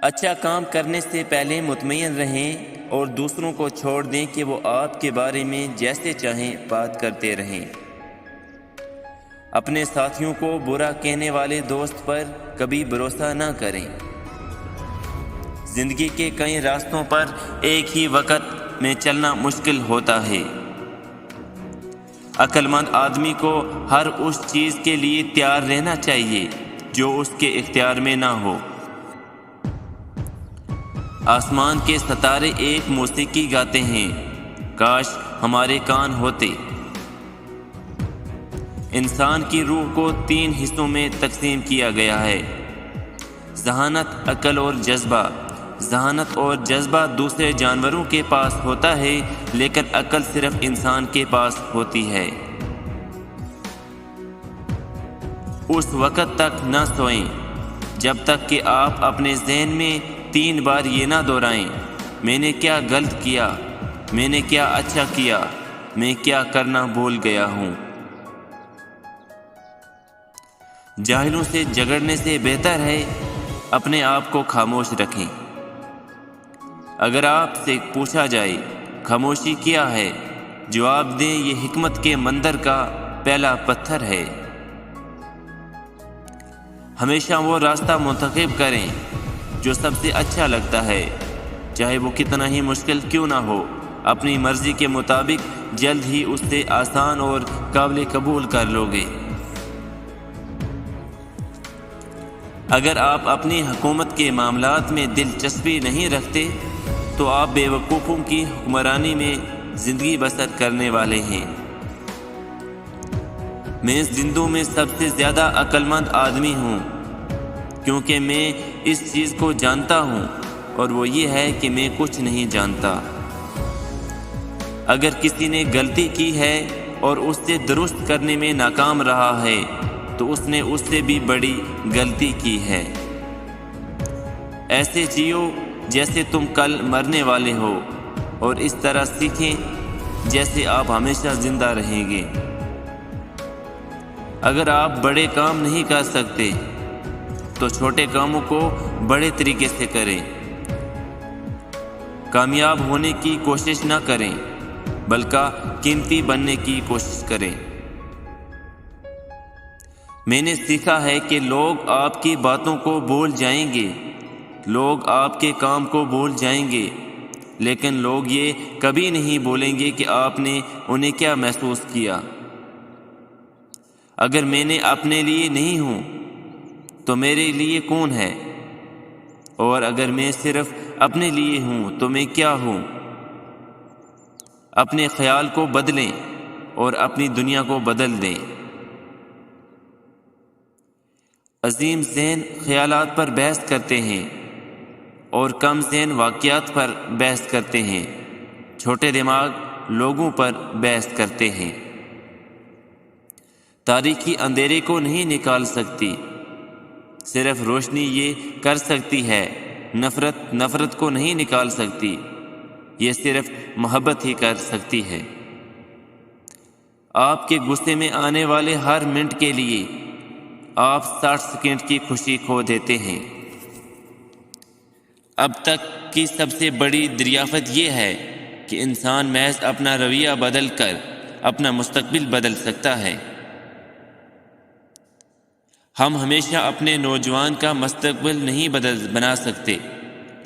اچھا کام کرنے سے پہلے مطمئن رہیں اور دوسروں کو چھوڑ دیں کہ وہ آپ کے بارے میں جیسے چاہیں بات کرتے رہیں۔ اپنے ساتھیوں کو برا کہنے والے دوست پر کبھی بھروسہ نہ کریں۔ زندگی کے کئی راستوں پر ایک ہی وقت میں چلنا مشکل ہوتا ہے۔ عقل مند آدمی کو ہر اس چیز کے لیے تیار رہنا چاہیے جو اس کے اختیار میں نہ ہو۔ آسمان کے ستارے ایک موسیقی گاتے ہیں، کاش ہمارے کان ہوتے۔ انسان کی روح کو 3 حصوں میں تقسیم کیا گیا ہے: ذہانت، عقل اور جذبہ۔ ذہانت اور جذبہ دوسرے جانوروں کے پاس ہوتا ہے، لیکن عقل صرف انسان کے پاس ہوتی ہے۔ اس وقت تک نہ سوئیں جب تک کہ آپ اپنے ذہن میں 3 بار یہ نہ دہرائیں: میں نے کیا غلط کیا، میں نے کیا اچھا کیا، میں کیا کرنا بھول گیا ہوں۔ جاہلوں سے جھگڑنے سے بہتر ہے اپنے آپ کو خاموش رکھیں۔ اگر آپ سے پوچھا جائے خاموشی کیا ہے، جواب دیں یہ حکمت کے مندر کا پہلا پتھر ہے۔ ہمیشہ وہ راستہ منتخب کریں جو سب سے اچھا لگتا ہے، چاہے وہ کتنا ہی مشکل کیوں نہ ہو۔ اپنی مرضی کے مطابق جلد ہی اس سے آسان اور قابل قبول کر لو گے۔ اگر آپ اپنی حکومت کے معاملات میں دلچسپی نہیں رکھتے تو آپ بے وقوفوں کی حکمرانی میں زندگی بسر کرنے والے ہیں۔ میں زندوں میں سب سے زیادہ عقل مند آدمی ہوں، کیونکہ میں اس چیز کو جانتا ہوں، اور وہ یہ ہے کہ میں کچھ نہیں جانتا۔ اگر کسی نے غلطی کی ہے اور اس سے درست کرنے میں ناکام رہا ہے تو اس نے اس سے بھی بڑی غلطی کی ہے۔ ایسے جیو جیسے تم کل مرنے والے ہو، اور اس طرح سیکھیں جیسے آپ ہمیشہ زندہ رہیں گے۔ اگر آپ بڑے کام نہیں کر سکتے تو چھوٹے کاموں کو بڑے طریقے سے کریں۔ کامیاب ہونے کی کوشش نہ کریں بلکہ قیمتی بننے کی کوشش کریں۔ میں نے سیکھا ہے کہ لوگ آپ کی باتوں کو بھول جائیں گے، لوگ آپ کے کام کو بھول جائیں گے، لیکن لوگ یہ کبھی نہیں بولیں گے کہ آپ نے انہیں کیا محسوس کیا۔ اگر میں نے اپنے لیے نہیں ہوں تو میرے لیے کون ہے؟ اور اگر میں صرف اپنے لیے ہوں تو میں کیا ہوں؟ اپنے خیال کو بدلیں اور اپنی دنیا کو بدل دیں۔ عظیم ذہن خیالات پر بحث کرتے ہیں اور کم ذہن واقعات پر بحث کرتے ہیں۔ چھوٹے دماغ لوگوں پر بحث کرتے ہیں۔ تاریکی اندھیرے کو نہیں نکال سکتی، صرف روشنی یہ کر سکتی ہے۔ نفرت کو نہیں نکال سکتی، یہ صرف محبت ہی کر سکتی ہے۔ آپ کے غصے میں آنے والے ہر منٹ کے لیے آپ 60 سیکنڈ کی خوشی کھو دیتے ہیں۔ اب تک کی سب سے بڑی دریافت یہ ہے کہ انسان محض اپنا رویہ بدل کر اپنا مستقبل بدل سکتا ہے۔ ہم ہمیشہ اپنے نوجوان کا مستقبل نہیں بنا سکتے،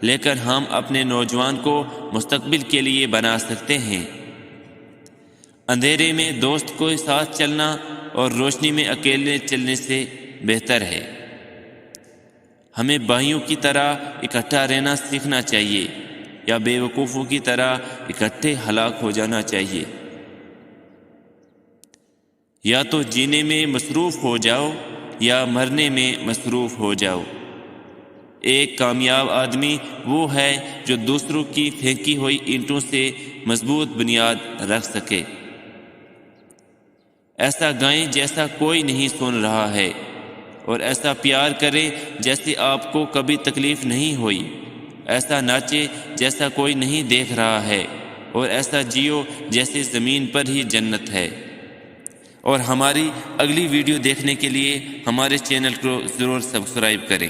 لیکن ہم اپنے نوجوان کو مستقبل کے لیے بنا سکتے ہیں۔ اندھیرے میں دوست کے ساتھ چلنا اور روشنی میں اکیلے چلنے سے بہتر ہے۔ ہمیں بھائیوں کی طرح اکٹھا رہنا سیکھنا چاہیے یا بے وقوفوں کی طرح اکٹھے ہلاک ہو جانا چاہیے۔ یا تو جینے میں مصروف ہو جاؤ یا مرنے میں مصروف ہو جاؤ۔ ایک کامیاب آدمی وہ ہے جو دوسروں کی پھینکی ہوئی اینٹوں سے مضبوط بنیاد رکھ سکے۔ ایسا گائیں جیسا کوئی نہیں سن رہا ہے، اور ایسا پیار کریں جیسے آپ کو کبھی تکلیف نہیں ہوئی۔ ایسا ناچے جیسا کوئی نہیں دیکھ رہا ہے، اور ایسا جیو جیسے زمین پر ہی جنت ہے۔ اور ہماری اگلی ویڈیو دیکھنے کے لیے ہمارے چینل کو ضرور سبسکرائب کریں۔